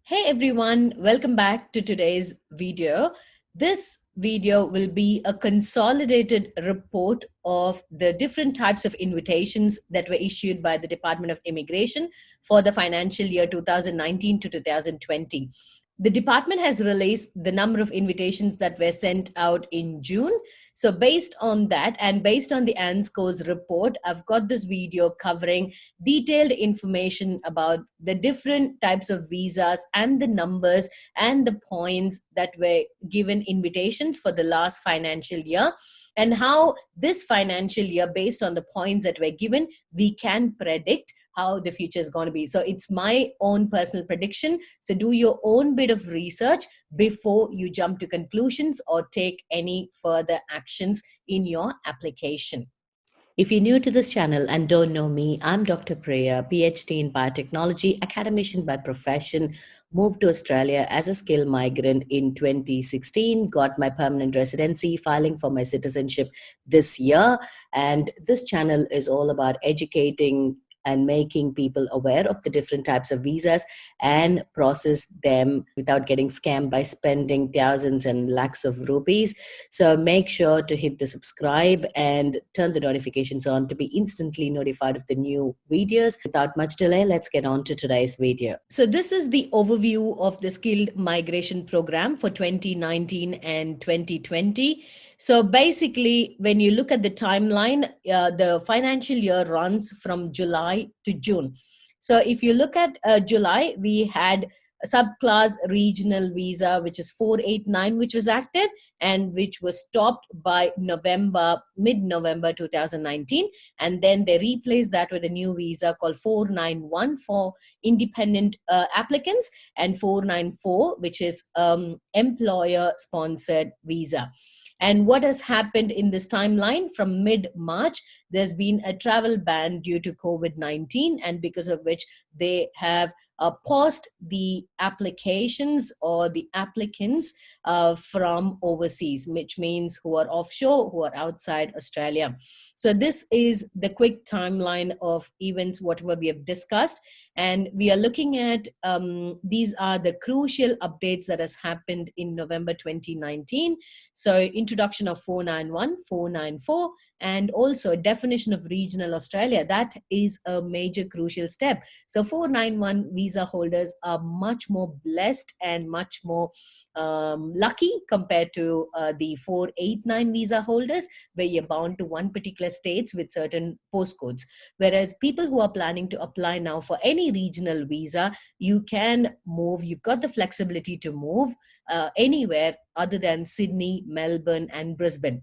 Hey everyone, welcome back to today's video. This video will be a consolidated report of the different types of invitations that were issued by the Department of Immigration for the financial year 2019 to 2020. The department has released the number of invitations that were sent out in June. So based on that and based on the ANSCO's report, I've got this video covering detailed information about the different types of visas and the numbers and the points that were given invitations for the last financial year, and how this financial year, based on the points that were given, we can predict how the future is going to be. So it's my own personal prediction. So do your own bit of research before you jump to conclusions or take any further actions in your application. If you're new to this channel and don't know me, I'm Dr. Priya, PhD in biotechnology, academician by profession, moved to Australia as a skilled migrant in 2016, got my permanent residency, filing for my citizenship this year. And this channel is all about educating and making people aware of the different types of visas and process them without getting scammed by spending thousands and lakhs of rupees. So make sure to hit the subscribe and turn the notifications on to be instantly notified of the new videos. Without much delay, let's get on to today's video. So this is the overview of the skilled migration program for 2019 and 2020. So basically, when you look at the timeline, the financial year runs from July to June. So if you look at July, we had a subclass regional visa, which is 489, which was active and which was stopped by mid-November 2019. And then they replaced that with a new visa called 491 for independent applicants and 494, which is employer-sponsored visa. And what has happened in this timeline from mid-March, there's been a travel ban due to COVID-19, and because of which they have paused the applications or the applicants from overseas, which means who are offshore, who are outside Australia. So this is the quick timeline of events, whatever we have discussed. And we are looking at, these are the crucial updates that has happened in November 2019. So introduction of 491, 494, and also definition of regional Australia. That is a major crucial step. So 491 visa holders are much more blessed and much more lucky compared to the 489 visa holders, where you're bound to one particular states with certain postcodes. Whereas people who are planning to apply now for any regional visa, you can move, you've got the flexibility to move anywhere other than Sydney, Melbourne, and Brisbane.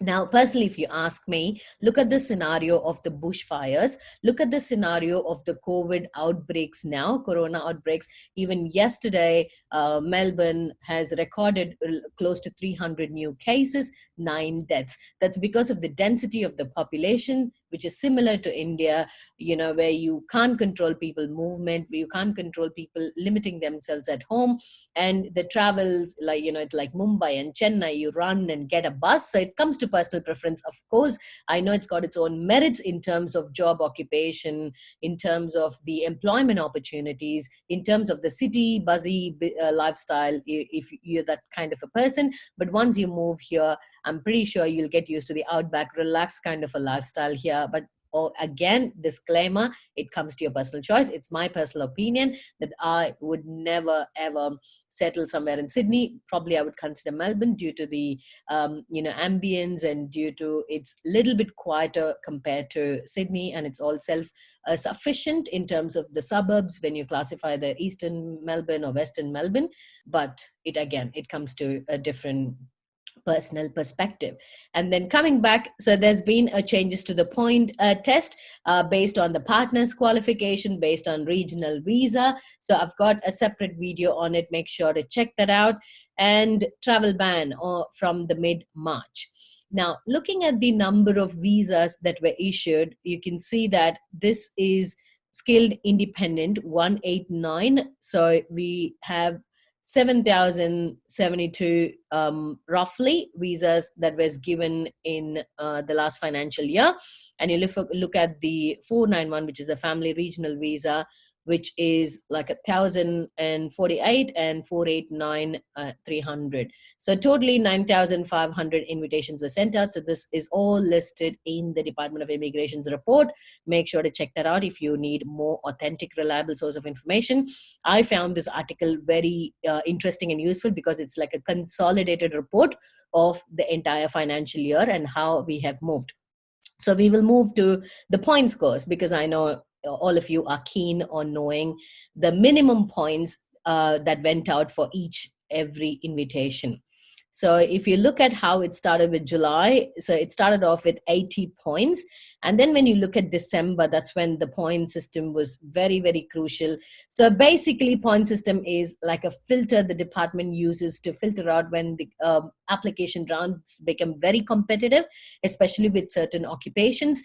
Now, personally, if you ask me, look at the scenario of the bushfires, look at the scenario of the COVID outbreaks now, corona outbreaks. Even yesterday, Melbourne has recorded close to 300 new cases, 9 deaths. That's because of the density of the population, which is similar to India, where you can't control people movement, where you can't control people limiting themselves at home. And the travels, it's like Mumbai and Chennai, you run and get a bus. So it comes to personal preference. Of course, I know it's got its own merits in terms of job occupation, in terms of the employment opportunities, in terms of the city buzzy lifestyle, if you're that kind of a person. But once you move here, I'm pretty sure you'll get used to the outback, relaxed kind of a lifestyle here. But again, disclaimer, it comes to your personal choice. It's my personal opinion that I would never ever settle somewhere in Sydney. Probably I would consider Melbourne due to the ambience, and due to it's little bit quieter compared to Sydney, and it's all self sufficient in terms of the suburbs when you classify the eastern Melbourne or western Melbourne. But it comes to a different personal perspective. And then coming back, so there's been a changes to the point test based on the partner's qualification, based on regional visa. So I've got a separate video on it. Make sure to check that out. And travel ban from the mid-March. Now, looking at the number of visas that were issued, you can see that this is skilled independent 189. So we have 7,072 roughly visas that was given in the last financial year. And you look at the 491, which is the family regional visa, which is like 1,048 and 489 300. So totally 9,500 invitations were sent out. So this is all listed in the Department of Immigration's report. Make sure to check that out if you need more authentic, reliable source of information. I found this article very interesting and useful because it's like a consolidated report of the entire financial year and how we have moved. So we will move to the points course, because I know all of you are keen on knowing the minimum points that went out for every invitation. So if you look at how it started with July, so it started off with 80 points. And then when you look at December, that's when the point system was very, very crucial. So basically, point system is like a filter the department uses to filter out when the application rounds become very competitive, especially with certain occupations,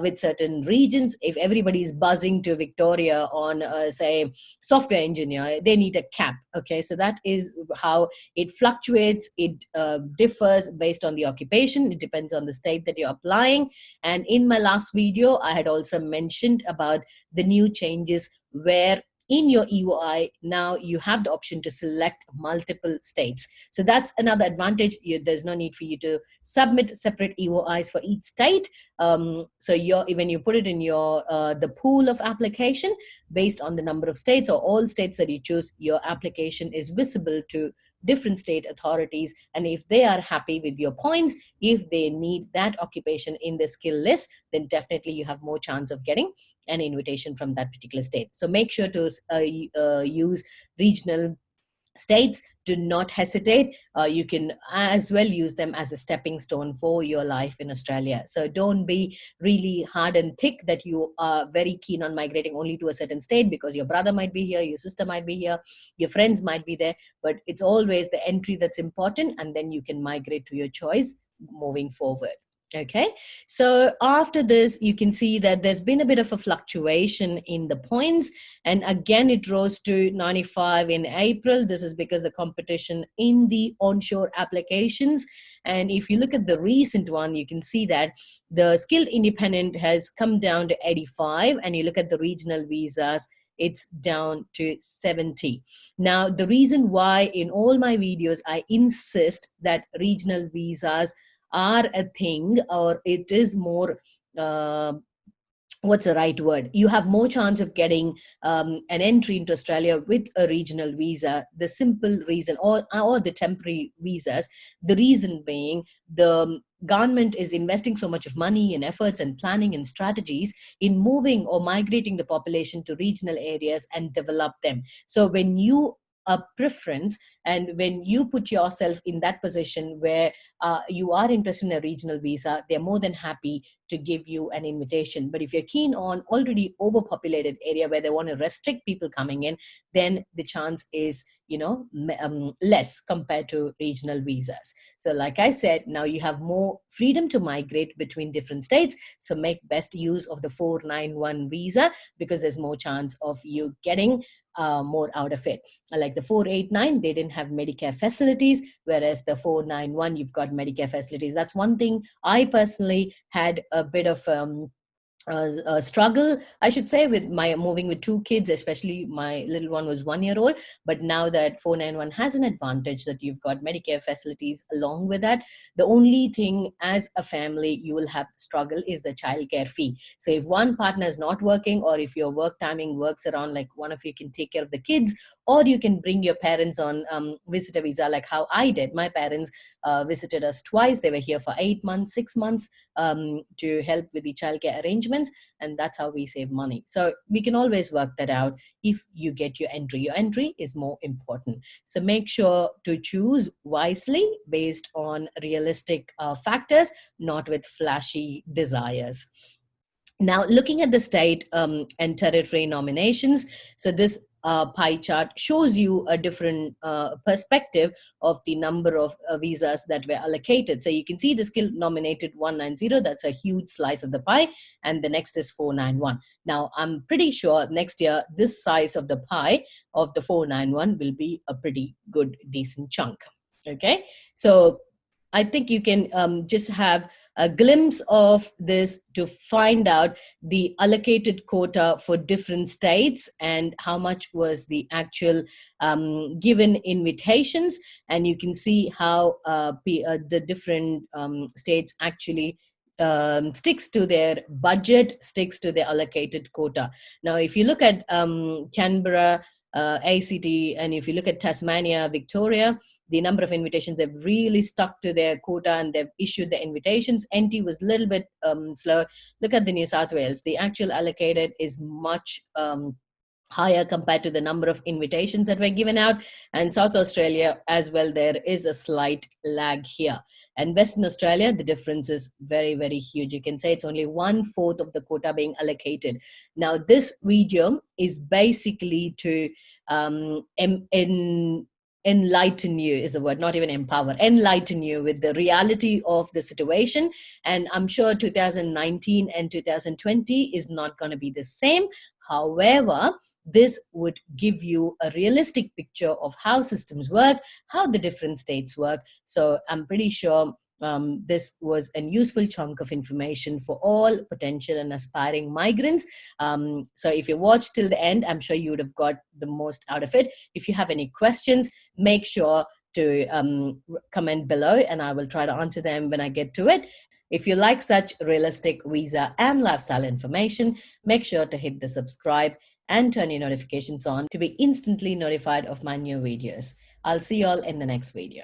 with certain regions. If everybody is buzzing to Victoria on, say, software engineer, they need a cap. Okay, so that is how it fluctuates. It differs based on the occupation. It depends on the state that you're applying. And in my last video, I had also mentioned about the new changes where in your EOI, now you have the option to select multiple states. So that's another advantage. There's no need for you to submit separate EOIs for each state. So when you put it in your the pool of application, based on the number of states or all states that you choose, your application is visible to different state authorities. And if they are happy with your points, if they need that occupation in the skill list, then definitely you have more chance of getting an invitation from that particular state. So make sure to use regional states. Do not hesitate. You can as well use them as a stepping stone for your life in Australia. So don't be really hard and thick that you are very keen on migrating only to a certain state because your brother might be here, your sister might be here, your friends might be there. But it's always the entry that's important, and then you can migrate to your choice moving forward. Okay, so after this, you can see that there's been a bit of a fluctuation in the points. And again, it rose to 95 in April. This is because the competition in the onshore applications. And if you look at the recent one, you can see that the skilled independent has come down to 85. And you look at the regional visas, it's down to 70. Now, the reason why in all my videos, I insist that regional visas are a thing, or it is more what's the right word? You have more chance of getting an entry into Australia with a regional visa. The simple reason, or the temporary visas, the reason being the government is investing so much of money and efforts and planning and strategies in moving or migrating the population to regional areas and develop them. So when you a preference and when you put yourself in that position where you are interested in a regional visa, they're more than happy to give you an invitation. But if you're keen on already overpopulated area where they want to restrict people coming in, then the chance is less compared to regional visas. So like I said, now you have more freedom to migrate between different states. So make best use of the 491 visa, because there's more chance of you getting more out of it. Like the 489, they didn't have Medicare facilities, whereas the 491, you've got Medicare facilities. That's one thing I personally had a bit of a struggle, I should say, with my moving with two kids, especially my little one was 1 year old. But now that 491 has an advantage that you've got Medicare facilities along with that, the only thing as a family you will have struggle is the childcare fee. So if one partner is not working, or if your work timing works around like one of you can take care of the kids, or you can bring your parents on visitor visa, like how I did. My parents visited us twice. They were here for 8 months, 6 months to help with the childcare arrangements, and that's how we save money. So we can always work that out if you get your entry. Your entry is more important. So make sure to choose wisely based on realistic factors, not with flashy desires. Now, looking at the state and territory nominations, so this pie chart shows you a different perspective of the number of visas that were allocated. So you can see the skill nominated 190, that's a huge slice of the pie, and the next is 491. Now, I'm pretty sure next year, this size of the pie of the 491 will be a pretty good, decent chunk. Okay, so I think you can just have a glimpse of this to find out the allocated quota for different states and how much was the actual given invitations. And you can see how the different states actually sticks to their budget, sticks to their allocated quota. Now, if you look at Canberra, ACT, and if you look at Tasmania, Victoria, the number of invitations, they've really stuck to their quota and they've issued the invitations. NT was a little bit slow. Look at the New South Wales. The actual allocated is much higher compared to the number of invitations that were given out. And South Australia as well, there is a slight lag here. And Western Australia, the difference is very, very huge. You can say it's only 1/4 of the quota being allocated. Now, this video is basically to enlighten you, is the word, not even empower, enlighten you with the reality of the situation. And I'm sure 2019 and 2020 is not going to be the same. However, this would give you a realistic picture of how systems work, how the different states work. So I'm pretty sure this was a useful chunk of information for all potential and aspiring migrants. So if you watched till the end, I'm sure you would have got the most out of it. If you have any questions, make sure to comment below and I will try to answer them when I get to it. If you like such realistic visa and lifestyle information, make sure to hit the subscribe and turn your notifications on to be instantly notified of my new videos. I'll see you all in the next video.